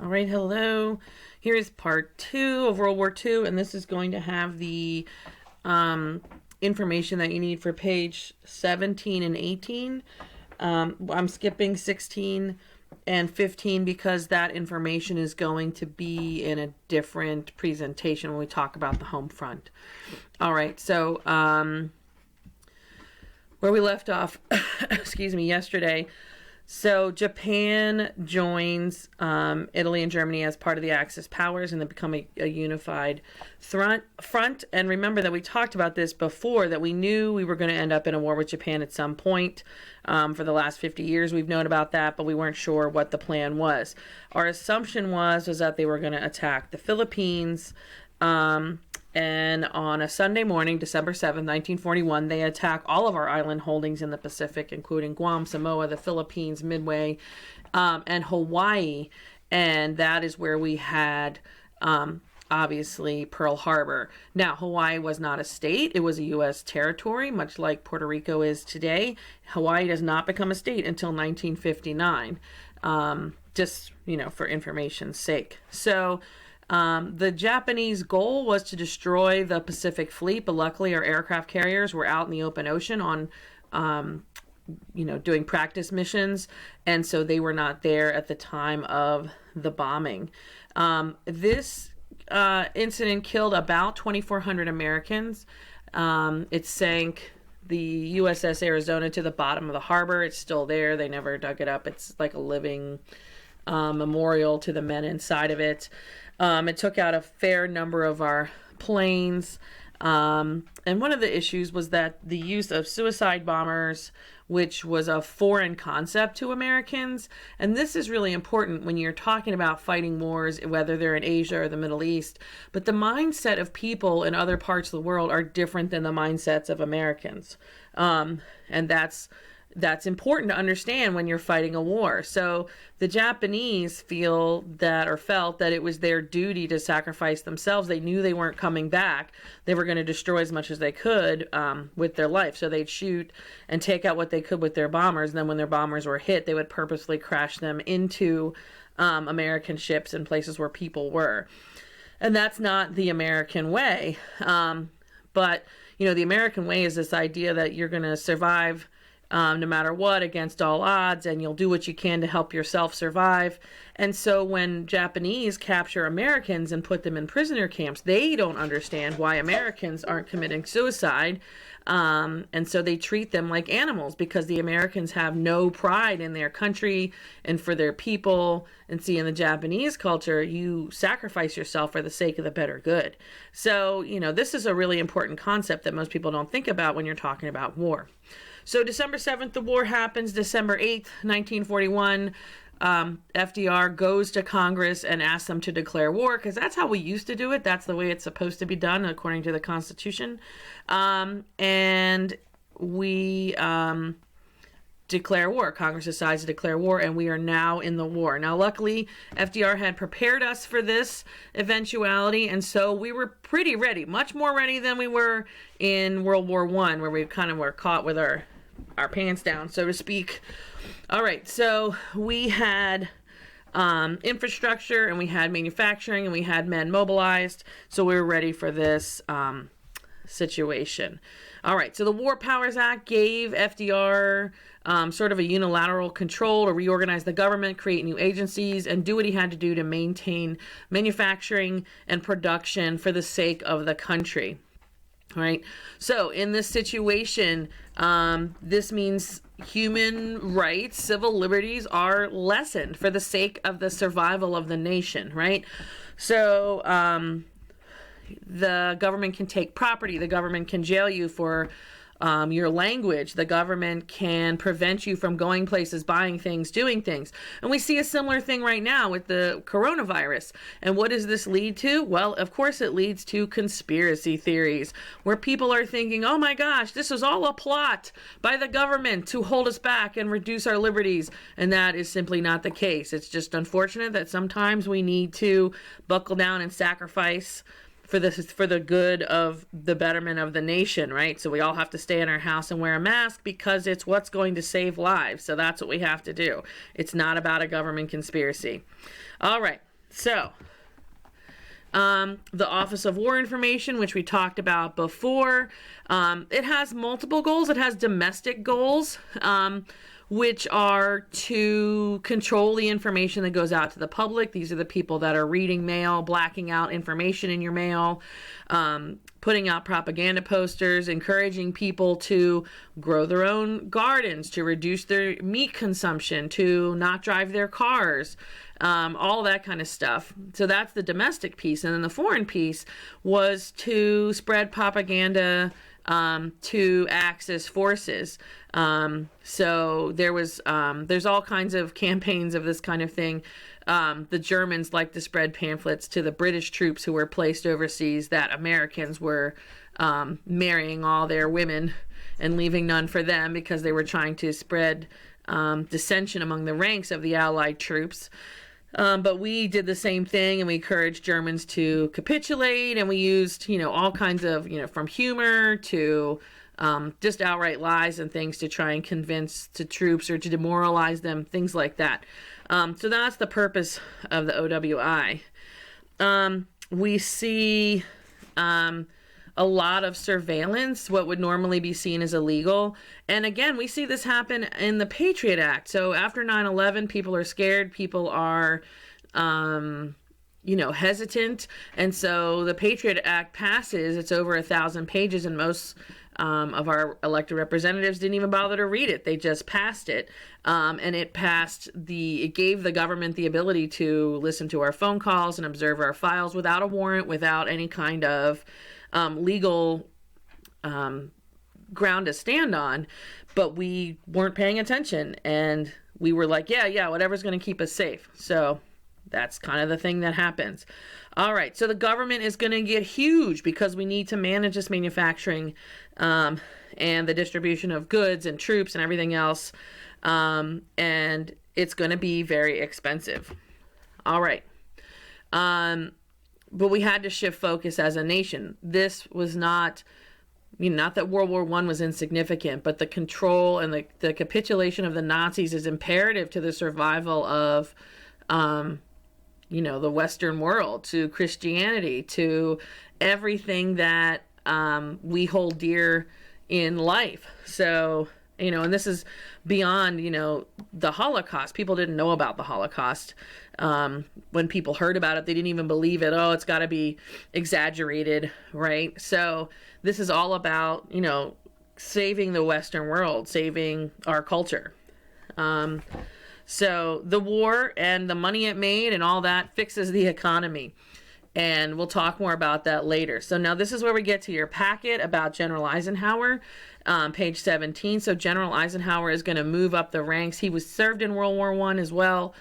All right, hello. Here is part 2 of World War II, and this is going to have the information that you need for page 17 and 18. I'm skipping 16 and 15 because that information is going to be in a different presentation when we talk about the home front. All right, so where we left off, excuse me, yesterday. So Japan joins Italy and Germany as part of the Axis powers, and they become a unified front. And remember that we talked about this before, that we knew we were going to end up in a war with Japan at some point. For the last 50 years, we've known about that, but we weren't sure what the plan was. Our assumption was that they were going to attack the Philippines. And on a Sunday morning, December 7th, 1941, they attack all of our island holdings in the Pacific, including Guam, Samoa, the Philippines, Midway, and Hawaii. And that is where we had, obviously, Pearl Harbor. Now, Hawaii was not a state. It was a U.S. territory, much like Puerto Rico is today. Hawaii does not become a state until 1959, just, for information's sake. So the Japanese goal was to destroy the Pacific Fleet, but luckily our aircraft carriers were out in the open ocean on, doing practice missions, and so they were not there at the time of the bombing. This incident killed about 2,400 Americans. It sank the USS Arizona to the bottom of the harbor. It's still there. They never dug it up. It's like a living memorial to the men inside of it. It took out a fair number of our planes. And one of the issues was that the use of suicide bombers, which was a foreign concept to Americans. And this is really important when you're talking about fighting wars, whether they're in Asia or the Middle East. But the mindset of people in other parts of the world are different than the mindsets of Americans. And that's important to understand when you're fighting a war. So the Japanese felt that it was their duty to sacrifice themselves. They knew they weren't coming back. They were going to destroy as much as they could with their life. So they'd shoot and take out what they could with their bombers. And then when their bombers were hit, they would purposely crash them into American ships and places where people were. And that's not the American way. But, the American way is this idea that you're going to survive no matter what, against all odds, and you'll do what you can to help yourself survive. And so when Japanese capture Americans and put them in prisoner camps, they don't understand why Americans aren't committing suicide. And so they treat them like animals, because the Americans have no pride in their country and for their people. And see, in the Japanese culture, you sacrifice yourself for the sake of the better good. So, this is a really important concept that most people don't think about when you're talking about war. So December 7th, the war happens. December 8th, 1941, FDR goes to Congress and asks them to declare war, because that's how we used to do it. That's the way it's supposed to be done according to the Constitution. And we declare war. Congress decides to declare war, and we are now in the war. Now, luckily, FDR had prepared us for this eventuality, and so we were pretty ready, much more ready than we were in World War I, where we kind of were caught with our pants down, so to speak. All right, so we had infrastructure, and we had manufacturing, and we had men mobilized, so we were ready for this situation. All right, so the War Powers Act gave FDR sort of a unilateral control to reorganize the government, create new agencies, and do what he had to do to maintain manufacturing and production for the sake of the country. All right, so in this situation, this means human rights, civil liberties are lessened for the sake of the survival of the nation, right? So the government can take property. The government can jail you for your language. The government can prevent you from going places, buying things, doing things. And we see a similar thing right now with the coronavirus. And what does this lead to? Well, of course it leads to conspiracy theories, where people are thinking, oh my gosh, this is all a plot by the government to hold us back and reduce our liberties. And that is simply not the case. It's just unfortunate that sometimes we need to buckle down and sacrifice for the good of the betterment of the nation, right? So we all have to stay in our house and wear a mask because it's what's going to save lives. So that's what we have to do. It's not about a government conspiracy. All right. So, the Office of War Information, which we talked about before, it has multiple goals. It has domestic goals, which are to control the information that goes out to the public. These are the people that are reading mail, blacking out information in your mail, putting out propaganda posters, encouraging people to grow their own gardens, to reduce their meat consumption, to not drive their cars, all that kind of stuff. So that's the domestic piece. And then the foreign piece was to spread propaganda to Axis forces. So there's all kinds of campaigns of this kind of thing. The Germans like to spread pamphlets to the British troops who were placed overseas that Americans were marrying all their women and leaving none for them, because they were trying to spread dissension among the ranks of the Allied troops. But we did the same thing, and we encouraged Germans to capitulate, and we used, all kinds of, from humor to just outright lies and things to try and convince the troops or to demoralize them, things like that. So that's the purpose of the OWI. We see a lot of surveillance, what would normally be seen as illegal. And again, we see this happen in the Patriot Act. So after 9/11, people are scared, people are, hesitant. And so the Patriot Act passes, it's over 1,000 pages, and most of our elected representatives didn't even bother to read it. They just passed it. And it gave the government the ability to listen to our phone calls and observe our files without a warrant, without any kind of legal ground to stand on. But we weren't paying attention, and we were like, yeah, whatever's going to keep us safe. So that's kind of the thing that happens. All right, so the government is going to get huge because we need to manage this manufacturing and the distribution of goods and troops and everything else, and it's going to be very expensive. All right. But we had to shift focus as a nation. This was not, not that World War I was insignificant, but the control and the capitulation of the Nazis is imperative to the survival of, the Western world, to Christianity, to everything that we hold dear in life. So, and this is beyond, the Holocaust. People didn't know about the Holocaust. When people heard about it, they didn't even believe it. Oh, it's got to be exaggerated, right? So this is all about, saving the Western world, saving our culture. So the war and the money it made and all that fixes the economy. And we'll talk more about that later. So now this is where we get to your packet about General Eisenhower, page 17. So General Eisenhower is going to move up the ranks. He was served in World War I as well.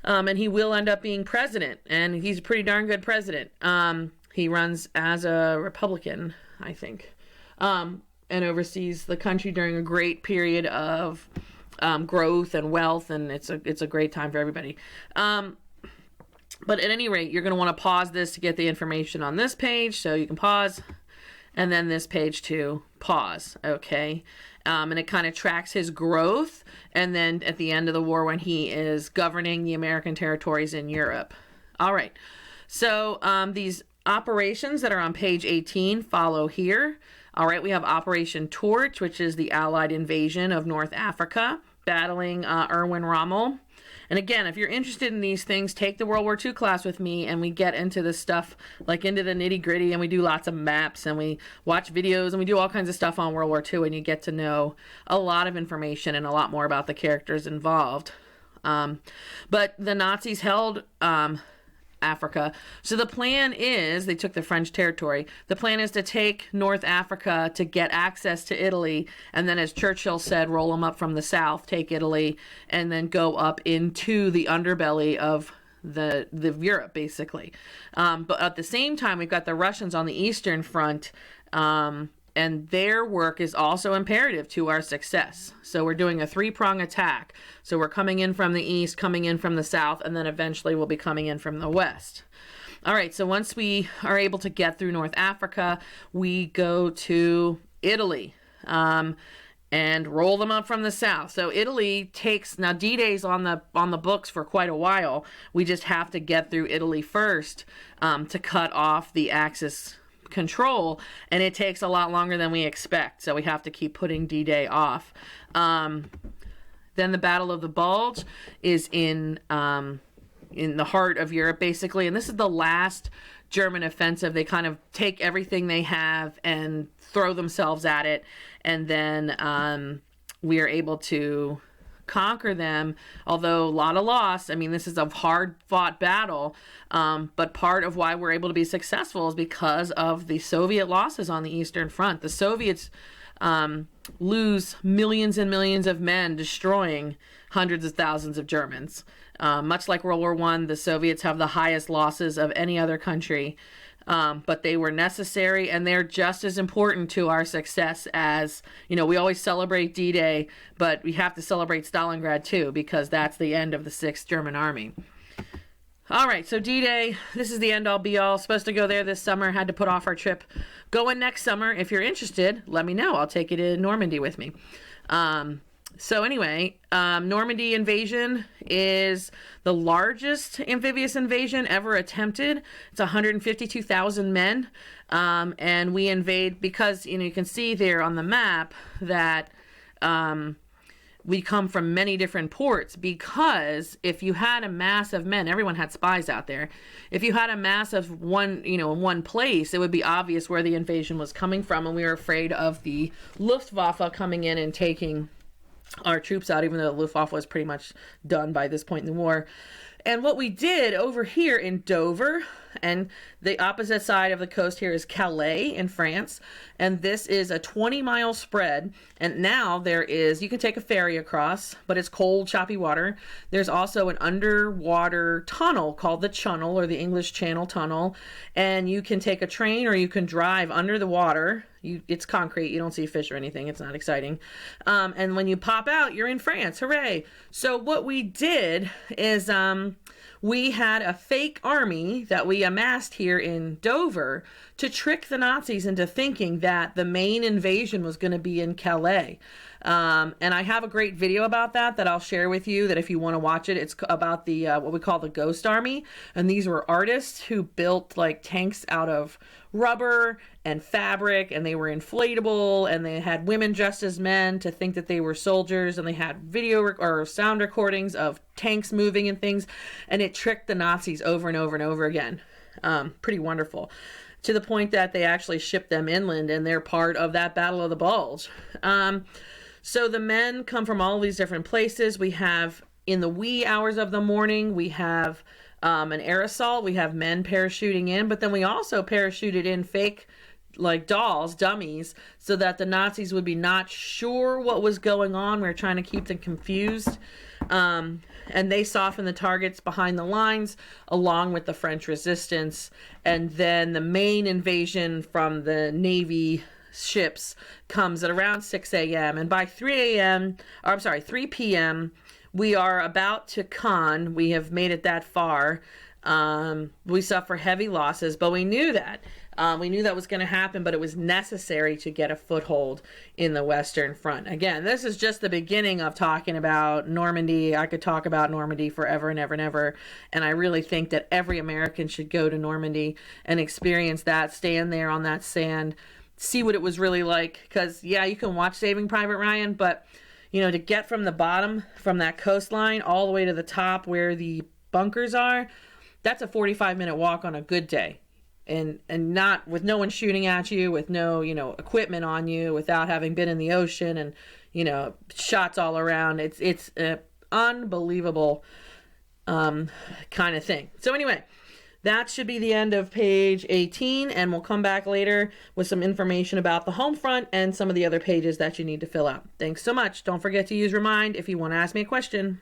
And he will end up being president. And he's a pretty darn good president. He runs as a Republican, I think, and oversees the country during a great period of growth and wealth. And it's a great time for everybody. But at any rate, you're going to want to pause this to get the information on this page. So you can pause, and then this page to pause, okay? And it kind of tracks his growth, and then at the end of the war when he is governing the American territories in Europe. All right, so these operations that are on page 18 follow here. All right, we have Operation Torch, which is the Allied invasion of North Africa, battling Erwin Rommel. And again, if you're interested in these things, take the World War II class with me, and we get into this stuff, like into the nitty gritty, and we do lots of maps, and we watch videos, and we do all kinds of stuff on World War II, and you get to know a lot of information and a lot more about the characters involved. But the Nazis held Africa. So the plan is, they took the French territory. The plan is to take North Africa to get access to Italy, and then, as Churchill said, roll them up from the south, take Italy, and then go up into the underbelly of the Europe, basically. But at the same time, we've got the Russians on the Eastern Front, and their work is also imperative to our success. So we're doing a three-prong attack. So we're coming in from the east, coming in from the south, and then eventually we'll be coming in from the west. All right, so once we are able to get through North Africa, we go to Italy. and roll them up from the south. So Italy takes, now D-Day's on the books for quite a while. We just have to get through Italy first to cut off the Axis control, and it takes a lot longer than we expect. So we have to keep putting D-Day off. Then the Battle of the Bulge is in the heart of Europe, basically, and this is the last German offensive. They kind of take everything they have and throw themselves at it, and then we are able to conquer them, although a lot of loss. I mean, this is a hard-fought battle, but part of why we're able to be successful is because of the Soviet losses on the Eastern Front. The Soviets lose millions and millions of men, destroying hundreds of thousands of Germans. Much like World War I, the Soviets have the highest losses of any other country, but they were necessary, and they're just as important to our success as, we always celebrate D-Day, but we have to celebrate Stalingrad too, because that's the end of the 6th German Army. All right, so D-Day, this is the end-all be-all. Supposed to go there this summer, had to put off our trip. Going next summer. If you're interested, let me know. I'll take you to Normandy with me. So anyway, Normandy invasion is the largest amphibious invasion ever attempted. It's 152,000 men, and we invade because, you can see there on the map that we come from many different ports, because if you had a mass of men, everyone had spies out there. If you had a mass of one, in one place, it would be obvious where the invasion was coming from, and we were afraid of the Luftwaffe coming in and taking our troops out, even though the Luftwaffe was pretty much done by this point in the war. And what we did over here in Dover, and the opposite side of the coast here is Calais in France, and this is a 20-mile spread, and now you can take a ferry across, but it's cold, choppy water. There's also an underwater tunnel called the Channel, or the English Channel Tunnel, and you can take a train or you can drive under the water. It's concrete. You don't see fish or anything. It's not exciting. And when you pop out, you're in France. Hooray. So what we did is we had a fake army that we amassed here in Dover to trick the Nazis into thinking that the main invasion was going to be in Calais. And I have a great video about that I'll share with you, that if you want to watch it, it's about the what we call the Ghost Army. And these were artists who built like tanks out of rubber and fabric, and they were inflatable, and they had women dressed as men to think that they were soldiers, and they had video or sound recordings of tanks moving and things, and it tricked the Nazis over and over and over again. Pretty wonderful, to the point that they actually shipped them inland, and they're part of that Battle of the Bulge. So the men come from all these different places. We have, in the wee hours of the morning, we have an air assault. We have men parachuting in, but then we also parachuted in fake dolls, dummies, so that the Nazis would be not sure what was going on. We were trying to keep them confused. And they softened the targets behind the lines along with the French resistance. And then the main invasion from the Navy ships comes at around 6 a.m. And by 3 p.m., we are about to Caen. We have made it that far. We suffer heavy losses, but we knew that. We knew that was going to happen, but it was necessary to get a foothold in the Western Front. Again, this is just the beginning of talking about Normandy. I could talk about Normandy forever and ever and ever, and I really think that every American should go to Normandy and experience that, stand there on that sand, see what it was really like. Because, yeah, you can watch Saving Private Ryan, but to get from the bottom, from that coastline, all the way to the top where the bunkers are, that's a 45-minute walk on a good day. And not with no one shooting at you, with no, equipment on you, without having been in the ocean and, shots all around. It's an unbelievable kind of thing. So anyway, that should be the end of page 18, and we'll come back later with some information about the home front and some of the other pages that you need to fill out. Thanks so much. Don't forget to use Remind if you want to ask me a question.